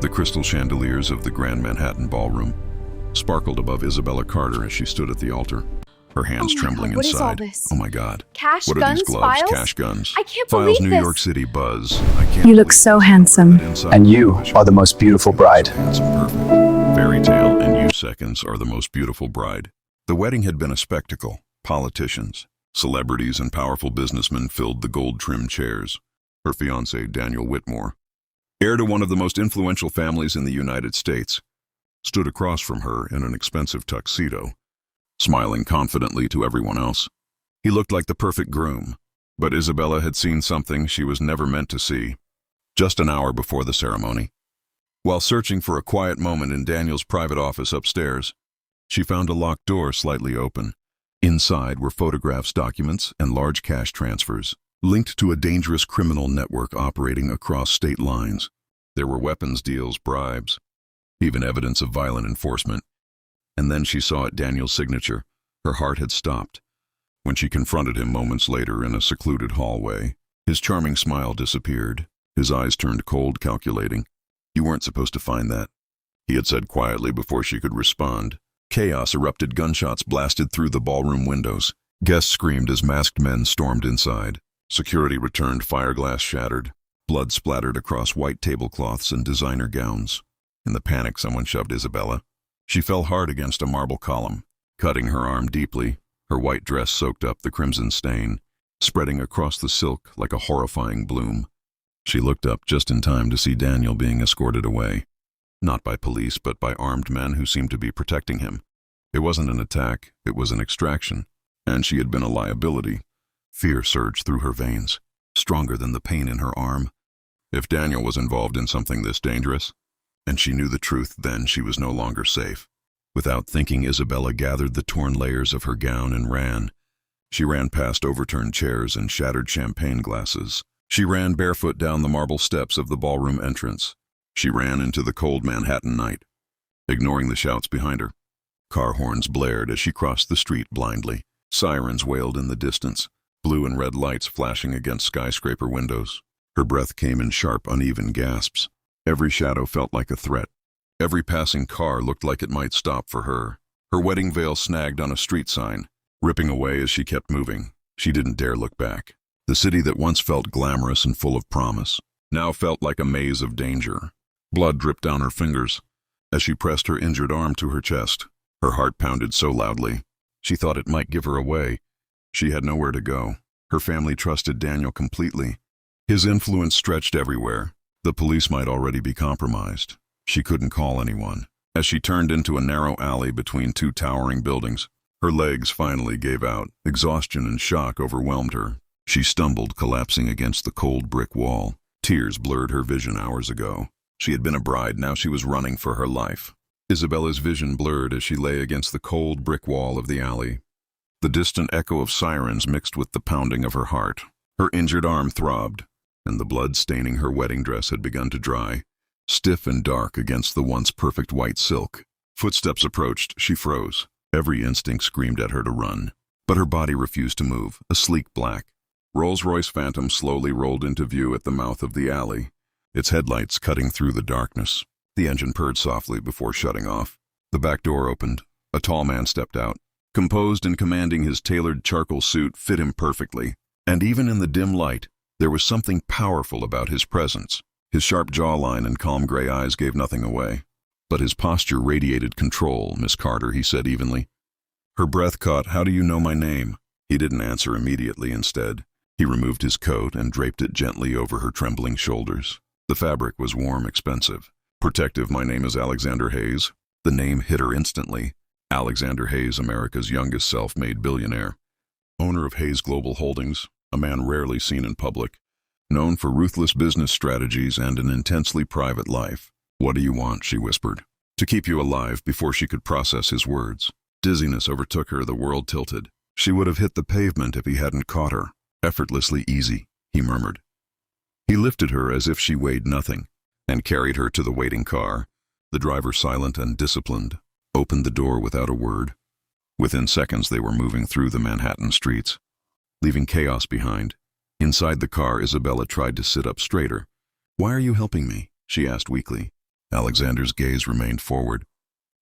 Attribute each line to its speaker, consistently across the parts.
Speaker 1: The crystal chandeliers of the Grand Manhattan Ballroom sparkled above Isabella Carter as she stood at the altar, her hands trembling
Speaker 2: God, what
Speaker 1: inside.
Speaker 2: is all this?
Speaker 1: Oh my God.
Speaker 2: Cash,
Speaker 1: What are
Speaker 2: guns,
Speaker 1: these gloves?
Speaker 2: files?
Speaker 1: Cash guns.
Speaker 2: I can't
Speaker 1: Files,
Speaker 2: believe
Speaker 1: New
Speaker 2: this.
Speaker 1: York City buzz. I can't
Speaker 3: You look
Speaker 1: believe
Speaker 3: so
Speaker 1: this.
Speaker 3: handsome.
Speaker 1: That inside
Speaker 4: And you
Speaker 1: television.
Speaker 4: are the most beautiful bride.
Speaker 1: Handsome, perfect. Fairy tale and you seconds are the most beautiful bride. The wedding had been a spectacle. Politicians, celebrities, and powerful businessmen filled the gold-trimmed chairs. Her fiancé, Daniel Whitmore, heir to one of the most influential families in the United States, stood across from her in an expensive tuxedo, smiling confidently to everyone else. He looked like the perfect groom, but Isabella had seen something she was never meant to see. Just an hour before the ceremony, while searching for a quiet moment in Daniel's private office upstairs, she found a locked door slightly open. Inside were photographs, documents, and large cash transfers, linked to a dangerous criminal network operating across state lines. There were weapons deals, bribes, even evidence of violent enforcement. And then she saw at Daniel's signature. Her heart had stopped. When she confronted him moments later in a secluded hallway, his charming smile disappeared. His eyes turned cold, calculating. "You weren't supposed to find that," he had said quietly before she could respond. Chaos erupted. Gunshots blasted through the ballroom windows. Guests screamed as masked men stormed inside. Security returned, fireglass shattered. Blood splattered across white tablecloths and designer gowns. In the panic, someone shoved Isabella. She fell hard against a marble column, cutting her arm deeply. Her white dress soaked up the crimson stain, spreading across the silk like a horrifying bloom. She looked up just in time to see Daniel being escorted away. Not by police, but by armed men who seemed to be protecting him. It wasn't an attack, it was an extraction, and she had been a liability. Fear surged through her veins, stronger than the pain in her arm. If Daniel was involved in something this dangerous, and she knew the truth, then she was no longer safe. Without thinking, Isabella gathered the torn layers of her gown and ran. She ran past overturned chairs and shattered champagne glasses. She ran barefoot down the marble steps of the ballroom entrance. She ran into the cold Manhattan night, ignoring the shouts behind her. Car horns blared as she crossed the street blindly. Sirens wailed in the distance, blue and red lights flashing against skyscraper windows. Her breath came in sharp, uneven gasps. Every shadow felt like a threat. Every passing car looked like it might stop for her. Her wedding veil snagged on a street sign, ripping away as she kept moving. She didn't dare look back. The city that once felt glamorous and full of promise now felt like a maze of danger. Blood dripped down her fingers as she pressed her injured arm to her chest. Her heart pounded so loudly, she thought it might give her away. She had nowhere to go. Her family trusted Daniel completely. His influence stretched everywhere. The police might already be compromised. She couldn't call anyone. As she turned into a narrow alley between two towering buildings, her legs finally gave out. Exhaustion and shock overwhelmed her. She stumbled, collapsing against the cold brick wall. Tears blurred her vision hours ago. She had been a bride, now she was running for her life. Isabella's vision blurred as she lay against the cold brick wall of the alley. The distant echo of sirens mixed with the pounding of her heart. Her injured arm throbbed, and the blood staining her wedding dress had begun to dry, stiff and dark against the once perfect white silk. Footsteps approached. She froze. Every instinct screamed at her to run, but her body refused to move. A sleek black Rolls-Royce Phantom slowly rolled into view at the mouth of the alley, its headlights cutting through the darkness. The engine purred softly before shutting off. The back door opened. A tall man stepped out. Composed and commanding, his tailored charcoal suit fit him perfectly, and even in the dim light, there was something powerful about his presence. His sharp jawline and calm gray eyes gave nothing away, but his posture radiated control. "Miss Carter," he said evenly. Her breath caught. "How do you know my name?" He didn't answer immediately. Instead, he removed his coat and draped it gently over her trembling shoulders. The fabric was warm, expensive, protective. "My name is Alexander Hayes." The name hit her instantly. Alexander Hayes, America's youngest self-made billionaire. Owner of Hayes Global Holdings, a man rarely seen in public, known for ruthless business strategies and an intensely private life. "What do you want?" she whispered, to keep you alive before she could process his words. Dizziness overtook her. The world tilted. She would have hit the pavement if he hadn't caught her. "Effortlessly easy," he murmured. He lifted her as if she weighed nothing and carried her to the waiting car. The driver, silent and disciplined, opened the door without a word. Within seconds, they were moving through the Manhattan streets, leaving chaos behind. Inside the car, Isabella tried to sit up straighter. "Why are you helping me?" she asked weakly. Alexander's gaze remained forward.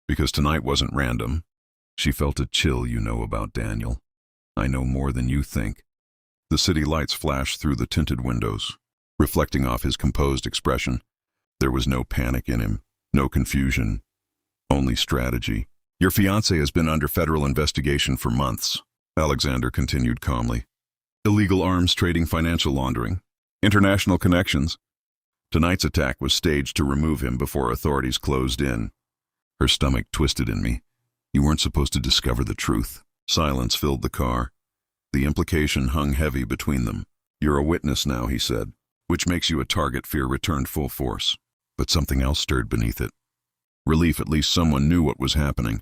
Speaker 1: Because tonight wasn't random. She felt a chill. You know about Daniel. I know more than you think. The city lights flashed through the tinted windows, reflecting off his composed expression. There was no panic in him, no confusion, only strategy. Your fiancé has been under federal investigation for months, Alexander continued calmly. Illegal arms trading, financial laundering, international connections. Tonight's attack was staged to remove him before authorities closed in. Her stomach twisted in me. You weren't supposed to discover the truth. Silence filled the car. The implication hung heavy between them. You're a witness now, he said, which makes you a target. Fear returned full force. But something else stirred beneath it. Relief. At least someone knew what was happening.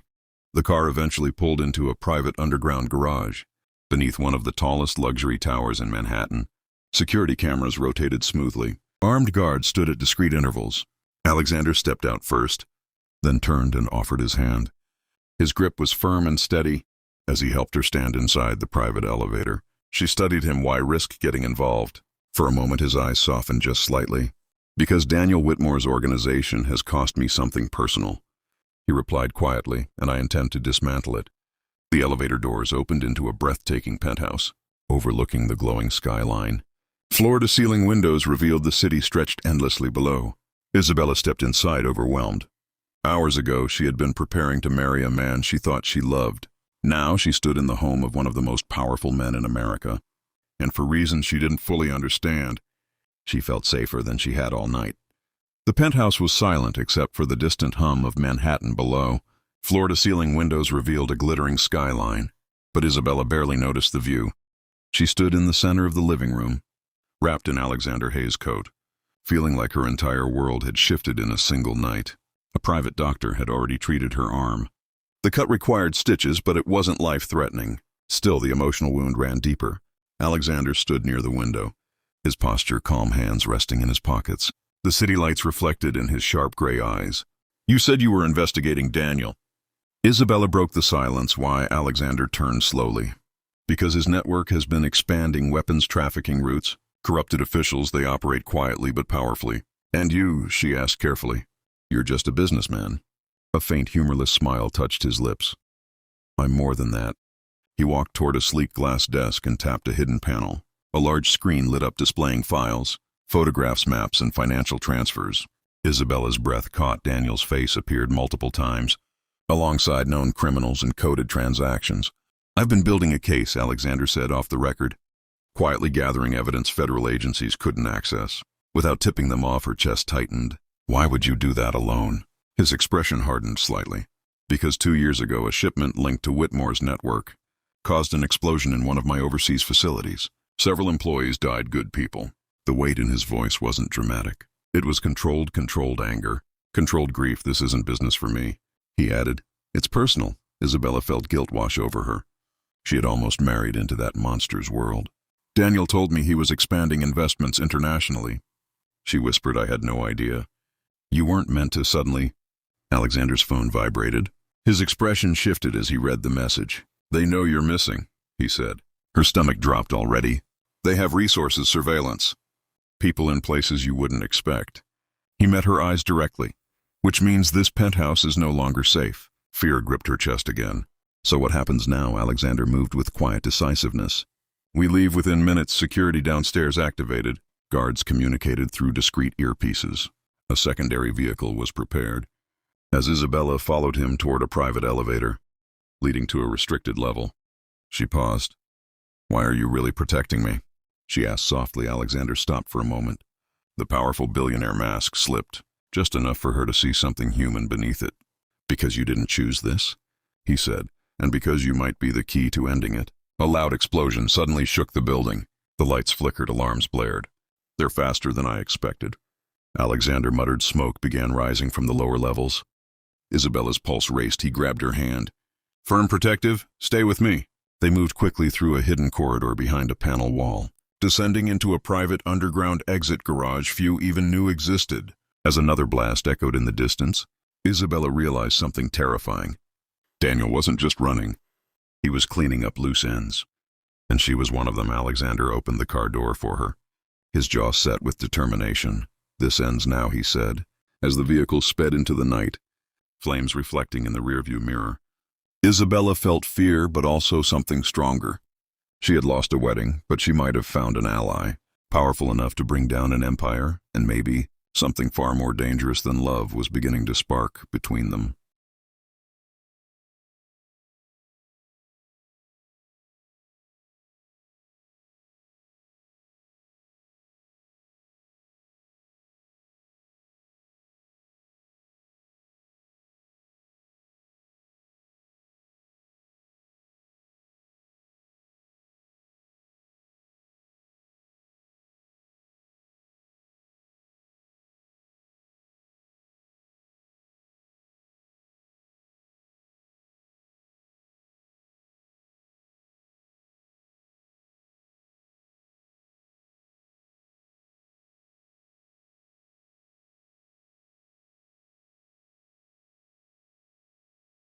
Speaker 1: The car eventually pulled into a private underground garage, beneath one of the tallest luxury towers in Manhattan. Security cameras rotated smoothly. Armed guards stood at discreet intervals. Alexander stepped out first, then turned and offered his hand. His grip was firm and steady. As he helped her stand inside the private elevator, she studied him. Why risk getting involved? For a moment his eyes softened just slightly. Because Daniel Whitmore's organization has cost me something personal, he replied quietly, and I intend to dismantle it. The elevator doors opened into a breathtaking penthouse, overlooking the glowing skyline. Floor-to-ceiling windows revealed the city stretched endlessly below. Isabella stepped inside, overwhelmed. Hours ago, she had been preparing to marry a man she thought she loved. Now she stood in the home of one of the most powerful men in America. And for reasons she didn't fully understand, she felt safer than she had all night. The penthouse was silent except for the distant hum of Manhattan below. Floor-to-ceiling windows revealed a glittering skyline, but Isabella barely noticed the view. She stood in the center of the living room, wrapped in Alexander Hayes' coat, feeling like her entire world had shifted in a single night. A private doctor had already treated her arm. The cut required stitches, but it wasn't life-threatening. Still, the emotional wound ran deeper. Alexander stood near the window, his posture calm, hands resting in his pockets. The city lights reflected in his sharp gray eyes. You said you were investigating Daniel. Isabella broke the silence. Why? Alexander turned slowly. Because his network has been expanding. Weapons trafficking routes, corrupted officials. They operate quietly but powerfully. And you, she asked carefully. You're just a businessman. A faint, humorless smile touched his lips. I'm more than that. He walked toward a sleek glass desk and tapped a hidden panel. A large screen lit up displaying files, photographs, maps, and financial transfers. Isabella's breath caught. Daniel's face appeared multiple times, alongside known criminals and coded transactions. I've been building a case, Alexander said off the record, quietly gathering evidence federal agencies couldn't access. Without tipping them off, her chest tightened. Why would you do that alone? His expression hardened slightly. Because 2 years ago, a shipment linked to Whitmore's network caused an explosion in one of my overseas facilities. Several employees died. Good people. The weight in his voice wasn't dramatic. It was controlled anger, controlled grief. This isn't business for me, he added. It's personal. Isabella felt guilt wash over her. She had almost married into that monster's world. Daniel told me he was expanding investments internationally. She whispered. I had no idea. You weren't meant to suddenly. Alexander's phone vibrated. His expression shifted as he read the message. They know you're missing, he said. Her stomach dropped already. They have resources, surveillance. People in places you wouldn't expect. He met her eyes directly. Which means this penthouse is no longer safe. Fear gripped her chest again. So what happens now? Alexander moved with quiet decisiveness. We leave within minutes. Security downstairs activated. Guards communicated through discreet earpieces. A secondary vehicle was prepared. As Isabella followed him toward a private elevator, leading to a restricted level, she paused. Why are you really protecting me? She asked softly. Alexander stopped for a moment. The powerful billionaire mask slipped, just enough for her to see something human beneath it. Because you didn't choose this, he said, and because you might be the key to ending it. A loud explosion suddenly shook the building. The lights flickered, alarms blared. They're faster than I expected. Alexander muttered. Smoke began rising from the lower levels. Isabella's pulse raced. He grabbed her hand. Firm, protective, stay with me. They moved quickly through a hidden corridor behind a panel wall, descending into a private underground exit garage few even knew existed. As another blast echoed in the distance, Isabella realized something terrifying. Daniel wasn't just running. He was cleaning up loose ends. And she was one of them. Alexander opened the car door for her, his jaw set with determination. This ends now, he said, as the vehicle sped into the night, flames reflecting in the rearview mirror. Isabella felt fear, but also something stronger. She had lost a wedding, but she might have found an ally, powerful enough to bring down an empire, and maybe something far more dangerous than love was beginning to spark between them.